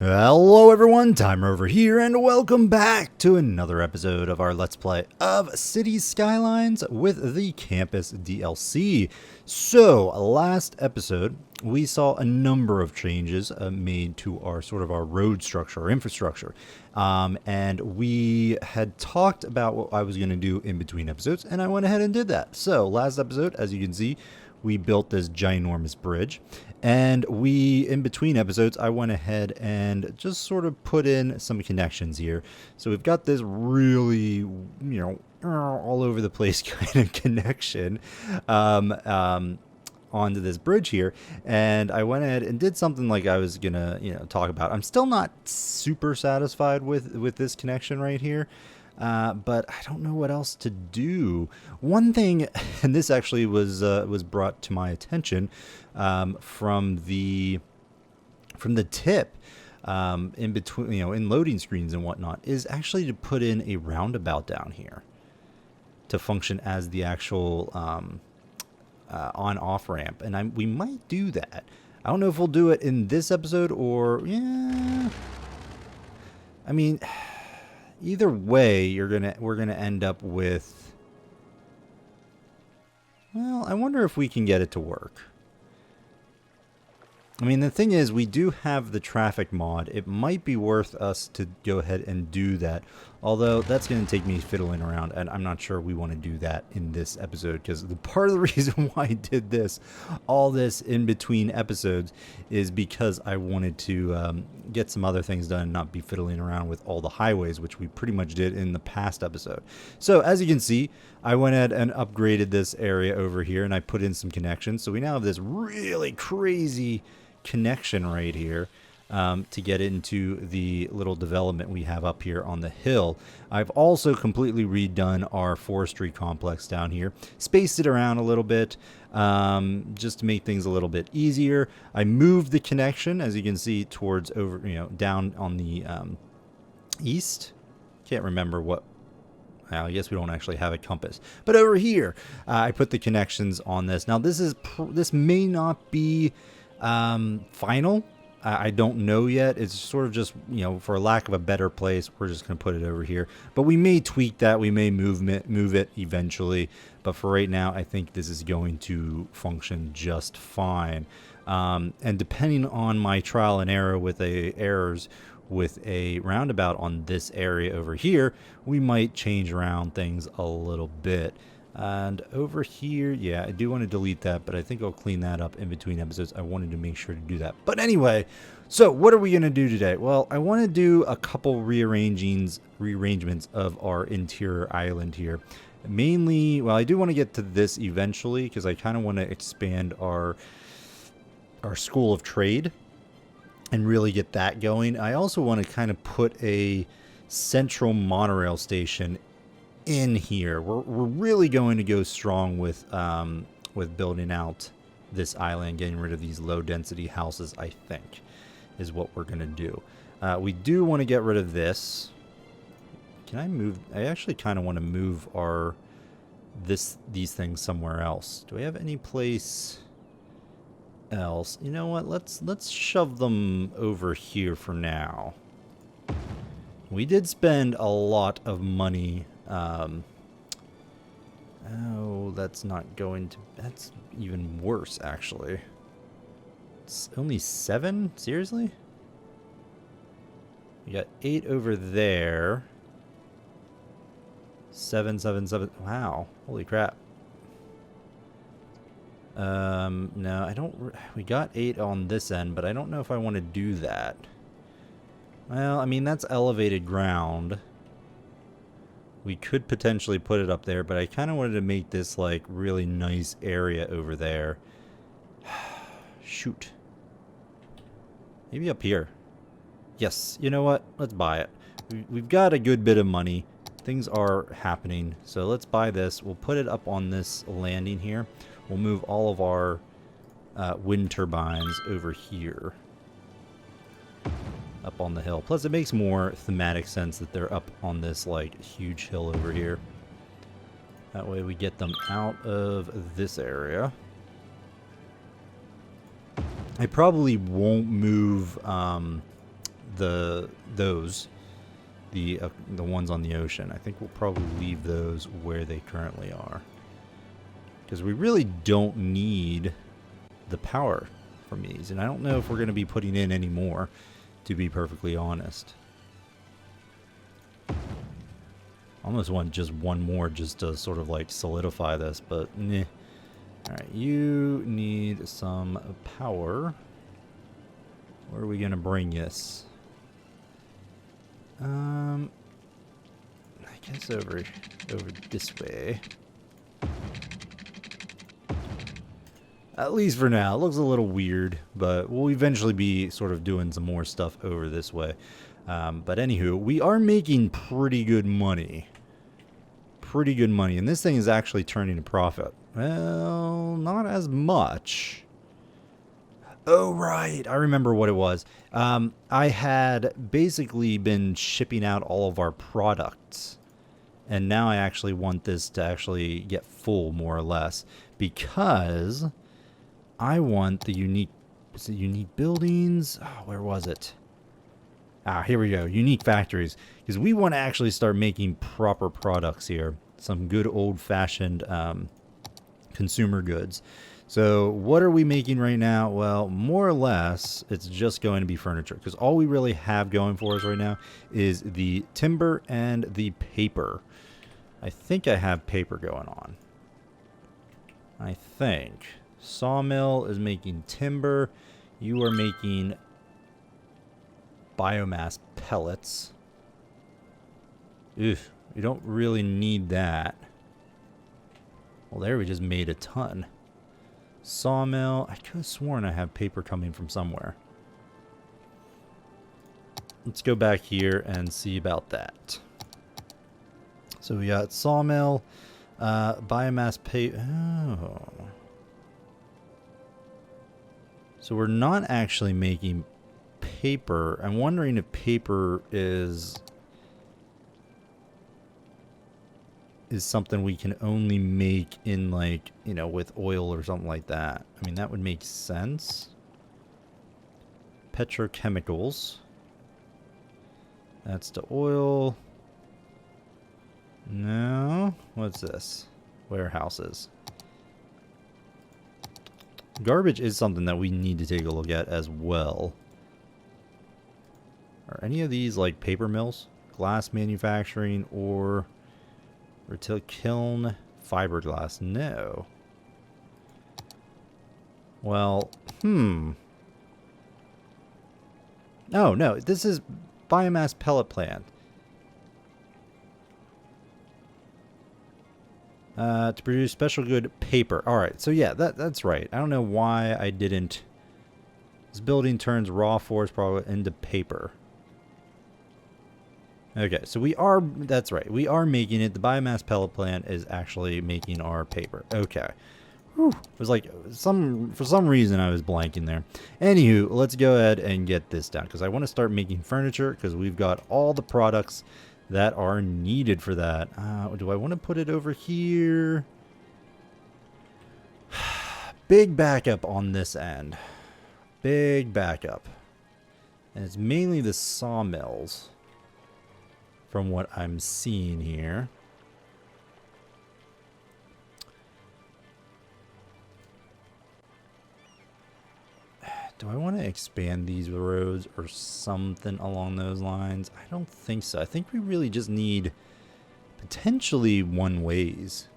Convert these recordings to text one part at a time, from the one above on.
Hello everyone, Timer over here, and welcome back to another episode of our Let's Play of Cities Skylines with the Campus DLC. So, last episode, we saw a number of changes made to our our road structure, our infrastructure. And we had talked about what I was going to do in between episodes, and I went ahead and did that. So, last episode, as you can see, we built this ginormous bridge. And in between episodes, I went ahead and just sort of put in some connections here. So we've got this really, all over the place kind of connection onto this bridge here. And I went ahead and did something like I was gonna, talk about. I'm still not super satisfied with this connection right here. But I don't know what else to do. One thing, and this actually was brought to my attention from the tip in between, in loading screens and whatnot, is actually to put in a roundabout down here to function as the actual on-off ramp, and we might do that. I don't know if we'll do it in this episode or yeah. I mean. Either way, we're gonna end up with. Well, I wonder if we can get it to work. I mean, the thing is, we do have the traffic mod. It might be worth us to go ahead and do that. Although, that's going to take me fiddling around, and I'm not sure we want to do that in this episode, because part of the reason why I did all this in between episodes, is because I wanted to get some other things done and not be fiddling around with all the highways, which we pretty much did in the past episode. So, as you can see, I went ahead and upgraded this area over here, and I put in some connections. So, we now have this really crazy connection right here to get into the little development we have up here on the hill. I've also completely redone our forestry complex down here, spaced it around a little bit just to make things a little bit easier. I moved the connection, as you can see, towards down on the east. Can't remember what. Well, I guess we don't actually have a compass, but over here I put the connections on this. Now this may not be final. I don't know yet. It's sort of just, for lack of a better place, we're just going to put it over here. But we may tweak that. We may move it eventually. But for right now, I think this is going to function just fine. And depending on my trial and error with errors with a roundabout on this area over here, we might change around things a little bit. And over here, yeah, I do want to delete that, but I think I'll clean that up in between episodes. I wanted to make sure to do that. But anyway, so what are we going to do today? Well, I want to do a couple rearrangements of our interior island here. Mainly, well, I do want to get to this eventually because I kind of want to expand our school of trade and really get that going. I also want to kind of put a central monorail station in here. We're really going to go strong with building out this island, getting rid of these low density houses, I think, is what we're going to do. We do want to get rid of this. Can I move? I actually kind of want to move these things somewhere else. Do we have any place else? You know what? Let's shove them over here for now. We did spend a lot of money. Oh, that's not going to. That's even worse, actually. It's only 7? Seriously? We got 8 over there. 7, 7, 7. Wow. Holy crap. No, I don't. We got 8 on this end, but I don't know if I want to do that. Well, I mean, that's elevated ground. We could potentially put it up there, but I kind of wanted to make this like really nice area over there. Shoot. Maybe up here. Yes, you know what? Let's buy it. We've got a good bit of money. Things are happening. So let's buy this. We'll put it up on this landing here. We'll move all of our wind turbines over here. Up on the hill. Plus, it makes more thematic sense that they're up on this like huge hill over here. That way we get them out of this area. I probably won't move the ones on the ocean. I think we'll probably leave those where they currently are, because we really don't need the power from these, and I don't know if we're going to be putting in any more, to be perfectly honest. Almost want just one more just to sort of like solidify this, but nah. Alright, you need some power. Where are we going to bring this? I guess over this way. At least for now. It looks a little weird, but we'll eventually be sort of doing some more stuff over this way. But anywho, we are making pretty good money. Pretty good money. And this thing is actually turning a profit. Well, not as much. Oh, right. I remember what it was. I had basically been shipping out all of our products. And now I actually want this to actually get full, more or less. Because I want the unique... Is it unique buildings? Oh, where was it? Ah, here we go. Unique factories. Because we want to actually start making proper products here. Some good old-fashioned consumer goods. So what are we making right now? Well, more or less, it's just going to be furniture. Because all we really have going for us right now is the timber and the paper. I think I have paper going on. I think. Sawmill is making timber. You are making biomass pellets. Oof, we don't really need that. Well, there we just made a ton. Sawmill. I could have sworn I have paper coming from somewhere. Let's go back here and see about that. So we got sawmill, biomass paper. Oh. So we're not actually making paper. I'm wondering if paper is something we can only make in, like, you know, with oil or something like that. I mean, that would make sense. Petrochemicals. That's the oil. No. What's this? Warehouses. Garbage is something that we need to take a look at as well. Are any of these like paper mills? Glass manufacturing or retail kiln fiberglass? No. Well, Oh, no. This is biomass pellet plant. To produce special good paper. Alright, so yeah, that's right. I don't know why I didn't. This building turns raw forest product into paper. Okay, so we are, that's right, we are making it. The biomass pellet plant is actually making our paper. Okay. Whew. It was like, for some reason I was blanking there. Anywho, let's go ahead and get this down, because I want to start making furniture, because we've got all the products that are needed for that. Do I want to put it over here? Big backup on this end. Big backup. And it's mainly the sawmills, from what I'm seeing here. Do I want to expand these roads or something along those lines? I don't think so. I think we really just need potentially one ways.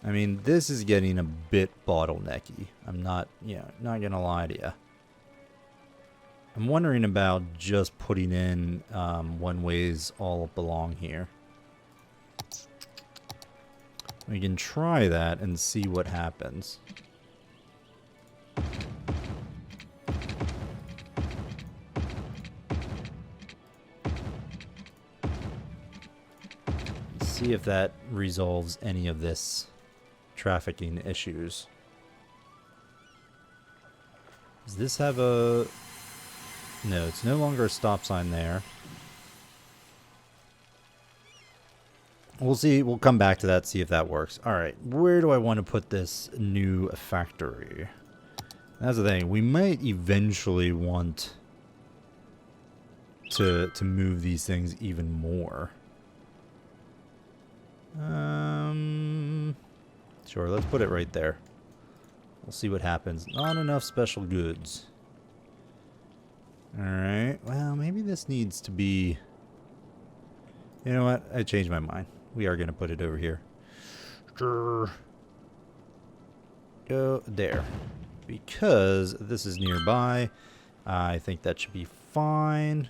I mean, this is getting a bit bottlenecky. I'm not gonna lie to you. I'm wondering about just putting in one ways all along here. We can try that and see what happens. See if that resolves any of this trafficking issues. Does this have a... No, it's no longer a stop sign there. We'll see. We'll come back to that, see if that works. All right. Where do I want to put this new factory? That's the thing. We might eventually want to move these things even more. Sure, let's put it right there. We'll see what happens. Not enough special goods. Alright, well, maybe this needs to be... You know what? I changed my mind. We are going to put it over here. Go there. Because this is nearby. I think that should be fine.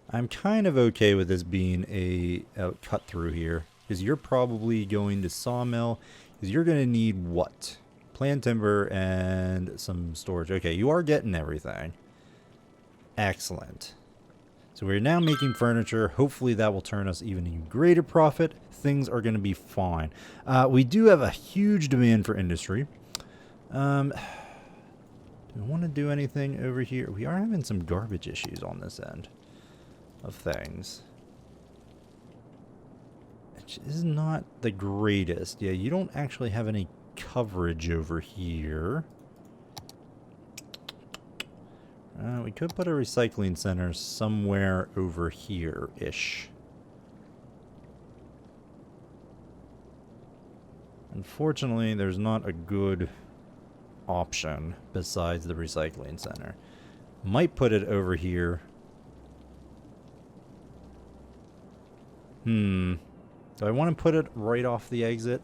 I'm kind of okay with this being a cut through here. Because you're probably going to sawmill. Because you're going to need what? Plant timber and some storage. Okay, you are getting everything. Excellent. So we're now making furniture. Hopefully that will turn us even a greater profit. Things are going to be fine. We do have a huge demand for industry. Do we want to do anything over here? We are having some garbage issues on this end of things. Which is not the greatest. Yeah, you don't actually have any coverage over here. We could put a recycling center somewhere over here-ish. Unfortunately, there's not a good option besides the recycling center. Might put it over here. Do I want to put it right off the exit?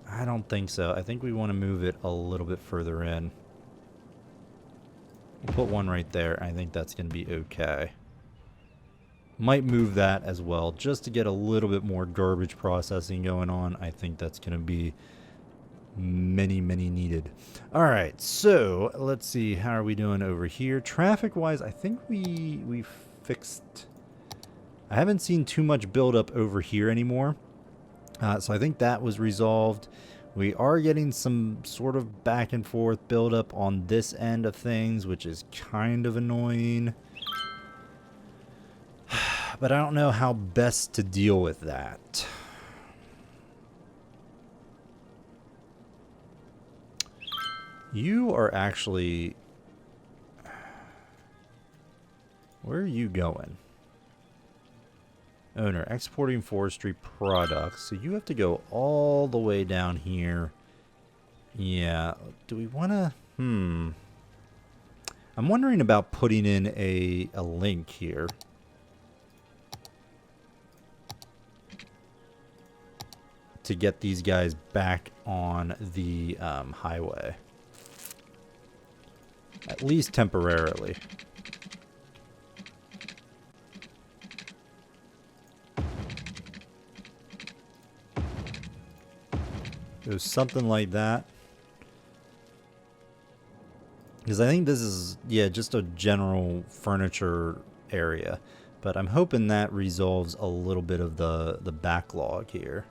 I don't think so. I think we want to move it a little bit further in. We'll put one right there. I think that's going to be okay. Might move that as well just to get a little bit more garbage processing going on. I think that's going to be many needed. Alright, so let's see. How are we doing over here? Traffic-wise, I think we fixed... I haven't seen too much buildup over here anymore. So I think that was resolved. We are getting some sort of back and forth buildup on this end of things, which is kind of annoying. But I don't know how best to deal with that. You are actually... Where are you going? Owner, exporting forestry products. So you have to go all the way down here. Yeah. Do we want to... I'm wondering about putting in a link here. To get these guys back on the highway. At least temporarily. So something like that. Because I think this is, yeah, just a general furniture area. But I'm hoping that resolves a little bit of the backlog here.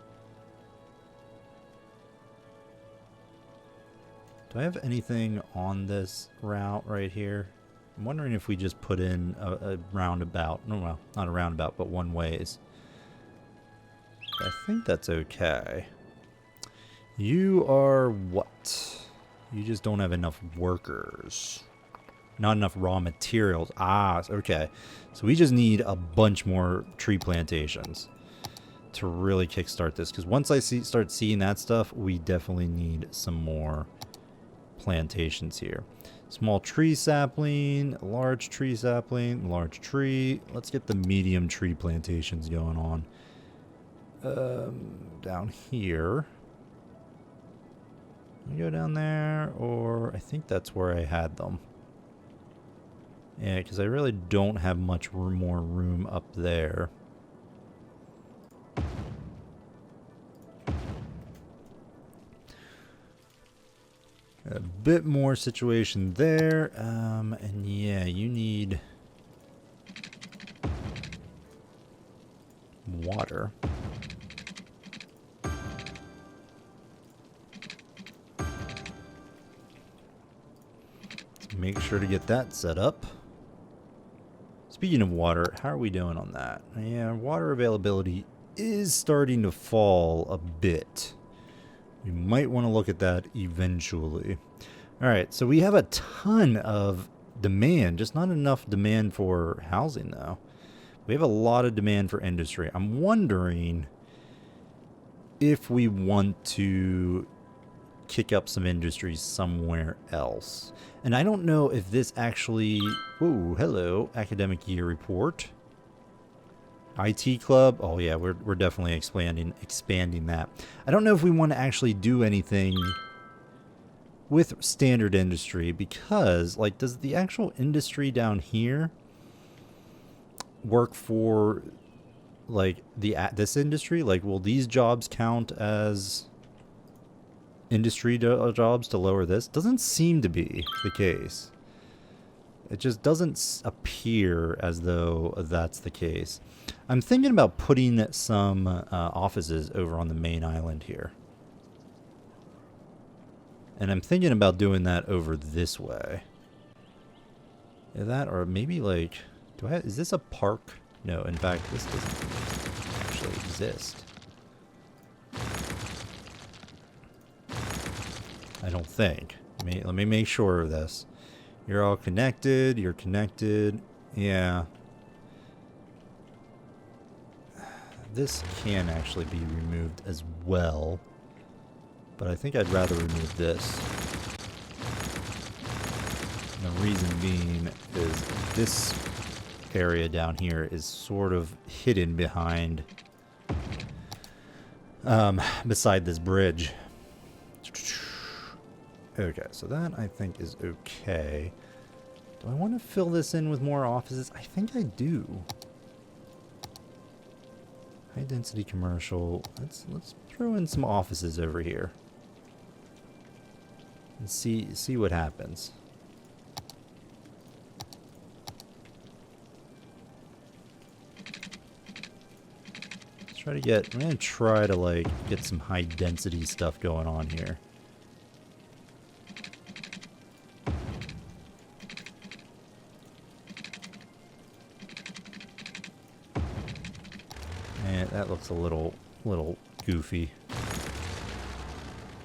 Do I have anything on this route right here? I'm wondering if we just put in a roundabout. No, well, not a roundabout, but one ways. I think that's okay. You are what? You just don't have enough workers. Not enough raw materials. Ah, okay. So we just need a bunch more tree plantations to really kickstart this. Because once I start seeing that stuff, we definitely need some more plantations here. Small tree sapling, large tree sapling, large tree. Let's get the medium tree plantations going on. Down here. Go down there, or I think that's where I had them. Yeah, because I really don't have much more room up there. A bit more situation there, and yeah, you need water. Make sure to get that set up. Speaking of water, how are we doing on that? Yeah, water availability is starting to fall a bit. We might want to look at that eventually. All right, so we have a ton of demand, just not enough demand for housing, though. We have a lot of demand for industry. I'm wondering if we want to kick up some industries somewhere else. And I don't know if this actually... Whoa, hello, academic year report. IT club. Oh yeah, we're definitely expanding that. I don't know if we want to actually do anything with standard industry because, like, does the actual industry down here work for, like, this industry? Like, will these jobs count as industry jobs to lower this? Doesn't seem to be the case. It just doesn't appear as though that's the case. I'm thinking about putting some offices over on the main island here. And I'm thinking about doing that over this way. Is that, or maybe like, is this a park? No, in fact, this doesn't actually exist. I don't think. Let me make sure of this. You're all connected. You're connected. Yeah. This can actually be removed as well. But I think I'd rather remove this. And the reason being is this area down here is sort of hidden behind, beside this bridge. Okay, so that I think is okay. Do I want to fill this in with more offices? I think I do. High density commercial. Let's throw in some offices over here. And see what happens. I'm gonna try to like get some high density stuff going on here. And that looks a little goofy.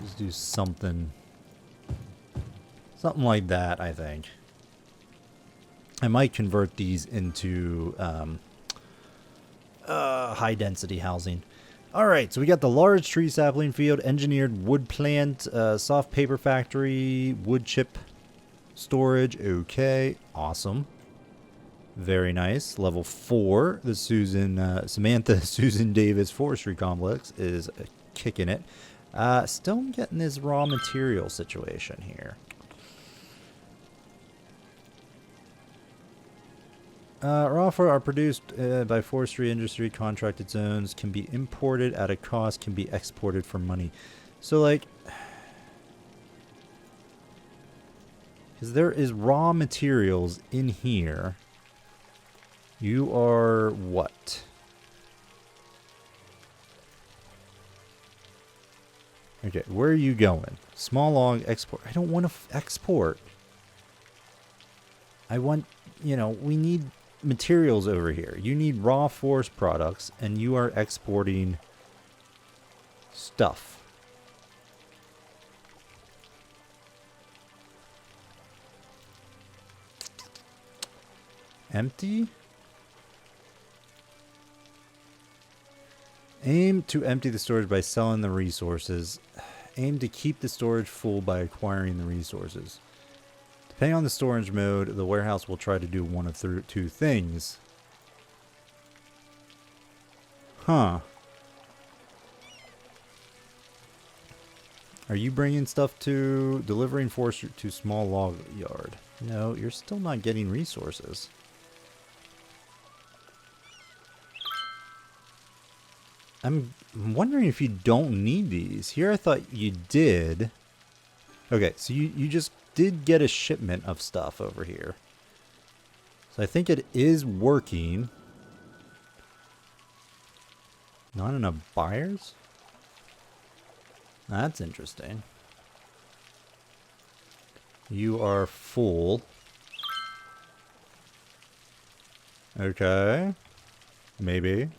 Just do something like that, I think. I might convert these into high density housing. Alright, so we got the large tree sapling field, engineered wood plant, soft paper factory, wood chip storage. Okay, awesome. Very nice. Level 4, the Samantha Susan Davis Forestry Complex is kicking it. Still getting this raw material situation here. Raw are produced by forestry industry, contracted zones, can be imported at a cost, can be exported for money. So, like, because there is raw materials in here. You are what? Okay, where are you going? Small log export. I don't want to export. I want, we need materials over here. You need raw forest products, and you are exporting stuff. Empty? Aim to empty the storage by selling the resources. Aim to keep the storage full by acquiring the resources. Depending on the storage mode, the warehouse will try to do one of two things. Huh. Are you bringing stuff to delivering forestry to small log yard? No, you're still not getting resources. I'm wondering if you don't need these. Here I thought you did. Okay, so you just did get a shipment of stuff over here. So I think it is working. Not enough buyers? That's interesting. You are full. Okay. Maybe.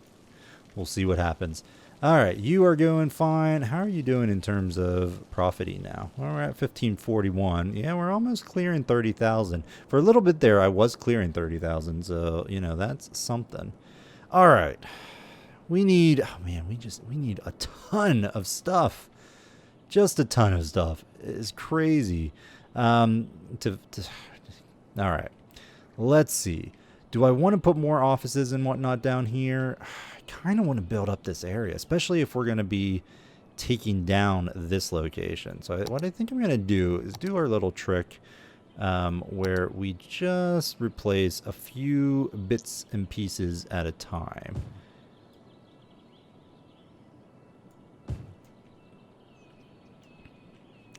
We'll see what happens. All right, you are going fine. How are you doing in terms of profiting now? Well, we're at 1541. Yeah, we're almost clearing 30,000. For a little bit there, I was clearing 30,000, so, you know, that's something. All right. We need, oh man, we need a ton of stuff. Just a ton of stuff. It's crazy. All right. Let's see. Do I want to put more offices and whatnot down here? I kind of want to build up this area, especially if we're going to be taking down this location. So what I think I'm going to do is do our little trick where we just replace a few bits and pieces at a time.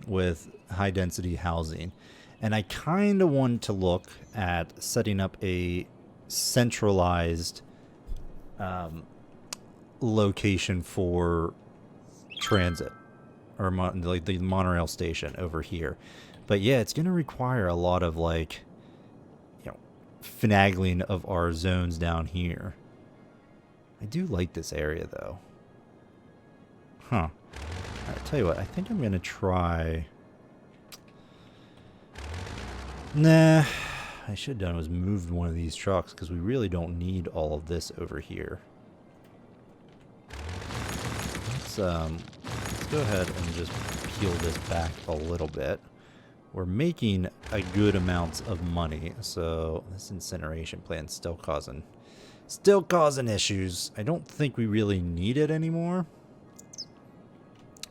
With high density housing. And I kind of want to look at setting up a centralized location for transit, or like the monorail station over here. But yeah, it's going to require a lot of, like, you know, finagling of our zones down here. I do like this area though. Huh. Alright, tell you what, I think I'm going to try... Nah, I should have done was moved one of these trucks, because we really don't need all of this over here. Let's go ahead and just peel this back a little bit. We're making a good amount of money, so this incineration plant's still causing issues. I don't think we really need it anymore.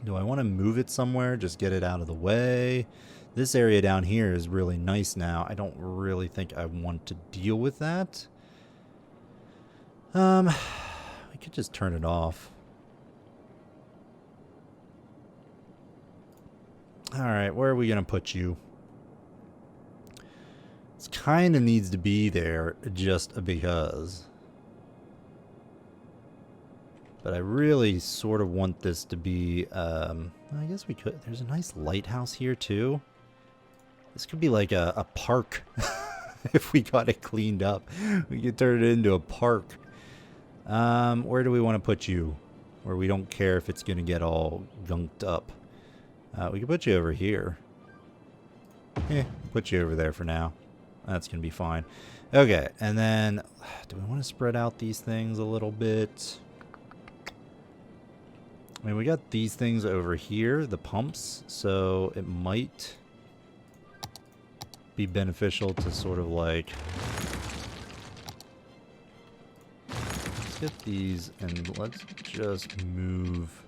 Do I want to move it somewhere? Just get it out of the way? This area down here is really nice now. I don't really think I want to deal with that. I could just turn it off. Alright, where are we going to put you? It kind of needs to be there just because. But I really sort of want this to be, I guess we could, there's a nice lighthouse here too. This could be like a park. If we got it cleaned up, we could turn it into a park. Where do we want to put you? Where we don't care if it's going to get all gunked up. We could put you over here. Put you over there for now. That's going to be fine. Okay, and then, do we want to spread out these things a little bit? I mean, we got these things over here, the pumps, so it might be beneficial to sort of like... Let's get these and let's just move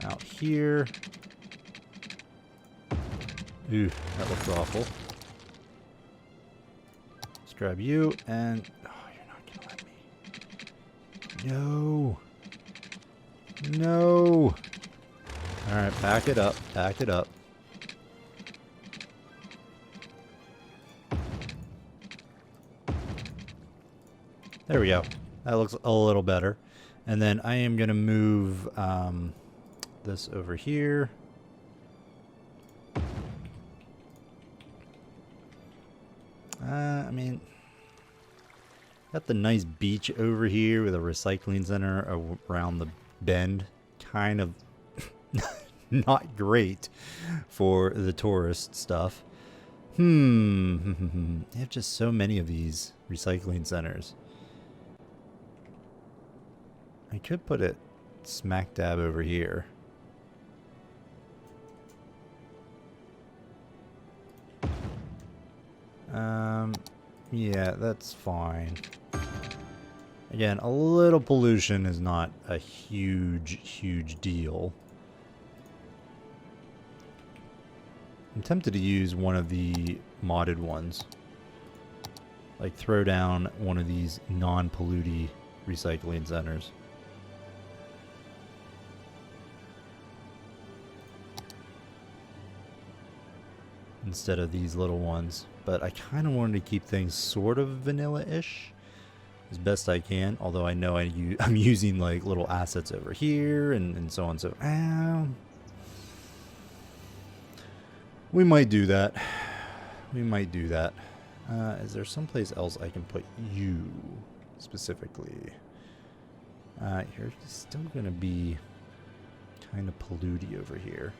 out here. Ooh, that looks awful. Let's grab you and... No. No. Alright, back it up. Back it up. There we go. That looks a little better. And then I am going to move this over here. I mean... Got the nice beach over here with a recycling center around the bend. Kind of not great for the tourist stuff. They have just so many of these recycling centers. I could put it smack dab over here. Yeah, that's fine. Again, a little pollution is not a huge deal. I'm tempted to use one of the modded ones. Like throw down one of these non-polluting recycling centers. Instead of these little ones. But I kind of wanted to keep things sort of vanilla-ish as best I can. Although I know I'm using like little assets over here and so on. So we might do that. We might do that. Is there someplace else I can put you? specifically. You're still going to be kind of polluty over here.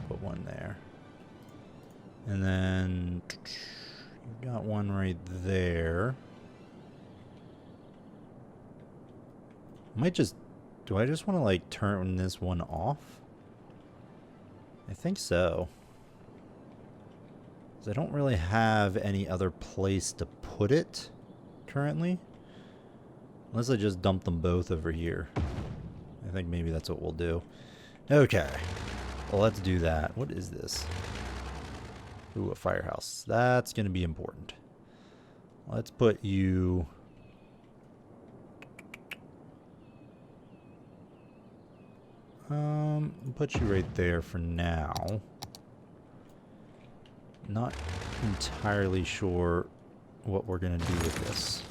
Put one there. And then you've got one right there. Might just... Do I just want to, like, turn this one off? I think so. I don't really have any other place to put it currently. Unless I just dump them both over here. I think maybe that's what we'll do. Okay. Well, let's do that. What is this? Ooh, a firehouse. That's going to be important. Let's put you... put you right there for now. Not entirely sure what we're going to do with this.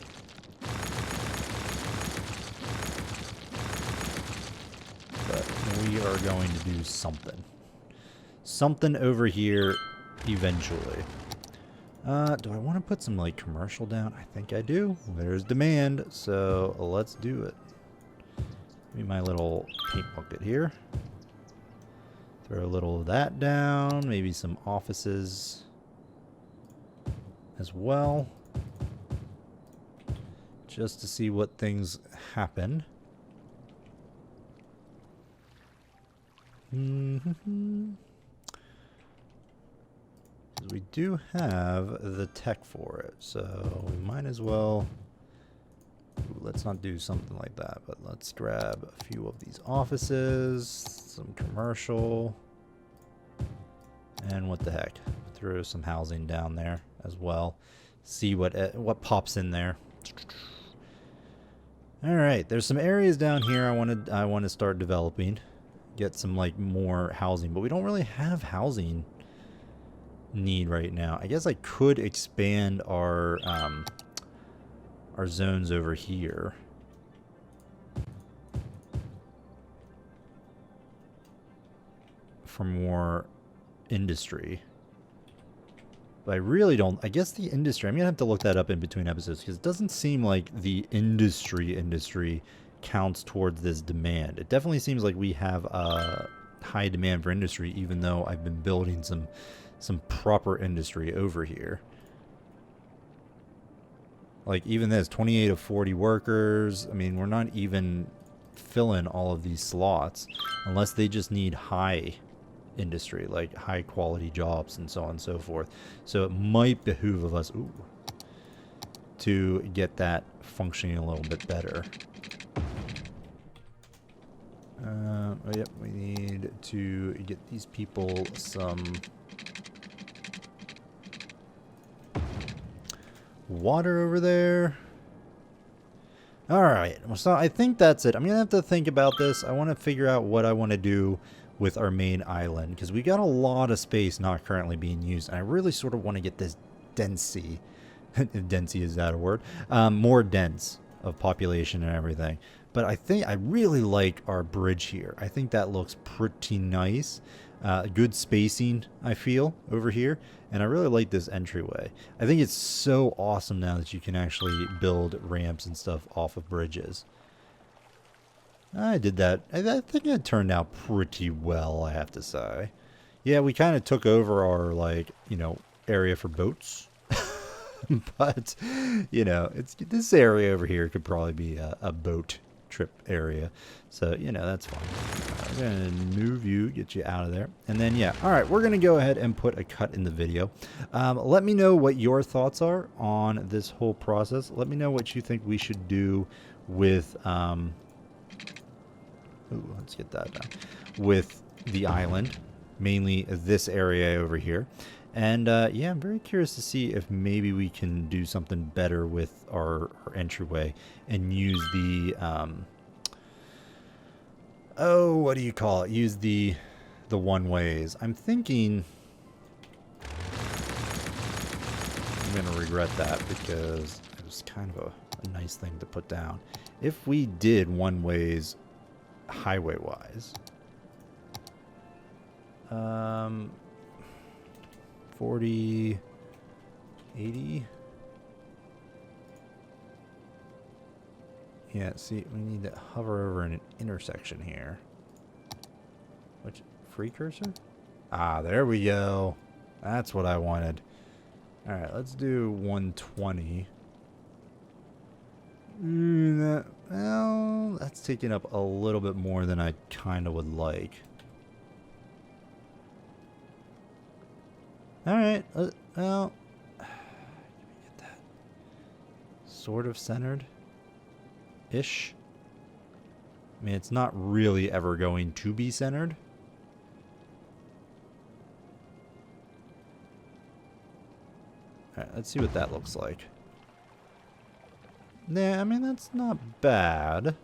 But we are going to do something. Something over here eventually. Do I want to put some, like, commercial down? I think I do. There's demand, so let's do it. Give me my little paint bucket here. Throw a little of that down. Maybe some offices as well, just to see what things happen. We do have the tech for it, so we might as well... Ooh, let's not do something like that, but let's grab a few of these offices, some commercial, and what the heck, throw some housing down there as well. See what pops in there. All right, there's some areas down here I want to start developing, get some like more housing, but we don't really have housing need right now. I guess I could expand our zones over here. For more industry. But I really don't... I guess the industry... I'm going to have to look that up in between episodes because it doesn't seem like the industry counts towards this demand. It definitely seems like we have a high demand for industry even though I've been building some proper industry over here. Like, even this, 28 of 40 workers. I mean, we're not even filling all of these slots unless they just need high industry, like high quality jobs and so on and so forth. So it might behoove of us to get that functioning a little bit better. Oh, yep, we need to get these people some... water over there. Alright, so I think that's it. I'm going to have to think about this. I want to figure out what I want to do with our main island, because we got a lot of space not currently being used, and I really sort of want to get this density. Density, is that a word? More dense of population and everything. But I really like our bridge here. I think that looks pretty nice. Good spacing, I feel, over here. And I really like this entryway. I think it's so awesome now that you can actually build ramps and stuff off of bridges. I did that. I think it turned out pretty well, I have to say. Yeah, we kind of took over our, like, you know, area for boats. But, you know, this area over here could probably be a boat trip area. So, you know, that's fine. We're going to move you, get you out of there. And then, yeah. All right, we're going to go ahead and put a cut in the video. Let me know what your thoughts are on this whole process. Let me know what you think we should do with... ooh, let's get that done. With the island. Mainly this area over here. And, yeah, I'm very curious to see if maybe we can do something better with our entryway and use the, oh, what do you call it? Use the one-ways. I'm thinking I'm going to regret that because it was kind of a nice thing to put down. If we did one-ways highway-wise... 40, 80. Yeah, see, we need to hover over an intersection here. Which, free cursor? Ah, there we go. That's what I wanted. Alright, let's do 120. Well, that's taking up a little bit more than I kind of would like. Alright, well, can we get that sort of centered-ish? I mean, it's not really ever going to be centered. Alright, let's see what that looks like. Yeah, I mean, that's not bad.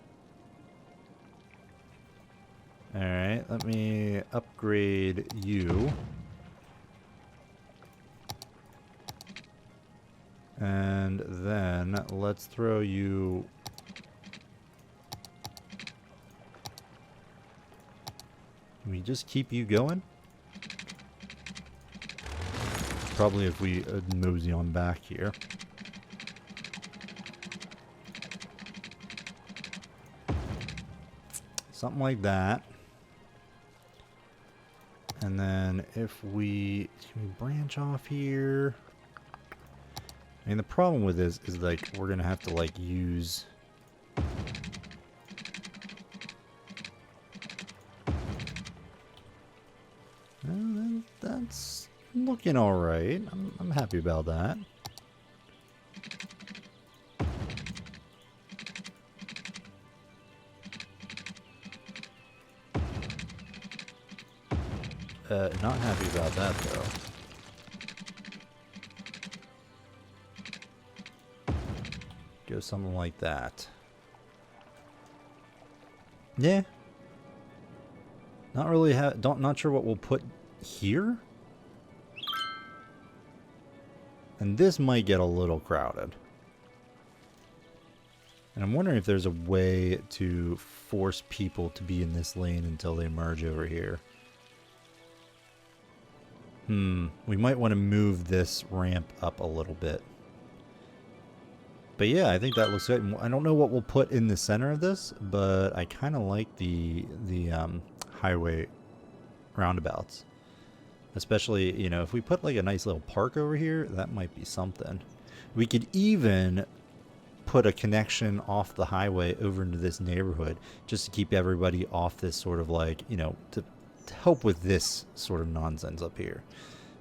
Alright, let me upgrade you. And then let's throw you... Can we just keep you going? Probably if we mosey on back here. Something like that. And then if we... Can we branch off here? I mean, the problem with this is, like, we're going to have to, like, use... That's looking alright. I'm happy about that. Not happy about that, though. Go something like that. Yeah. Not really not sure what we'll put here. And this might get a little crowded. And I'm wondering if there's a way to force people to be in this lane until they merge over here. We might want to move this ramp up a little bit. But yeah, I think that looks good. I don't know what we'll put in the center of this, but I kind of like the highway roundabouts. Especially, you know, if we put like a nice little park over here, that might be something. We could even put a connection off the highway over into this neighborhood just to keep everybody off this sort of, like, you know, to help with this sort of nonsense up here.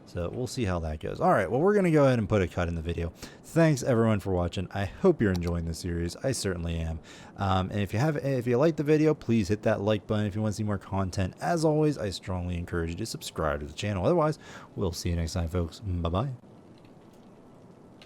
So we'll see how that goes. All right, well, we're going to go ahead and put a cut in the video. Thanks, everyone, for watching. I hope you're enjoying this series. I certainly am. And if you liked the video, please hit that like button if you want to see more content. As always, I strongly encourage you to subscribe to the channel. Otherwise, we'll see you next time, folks. Bye-bye.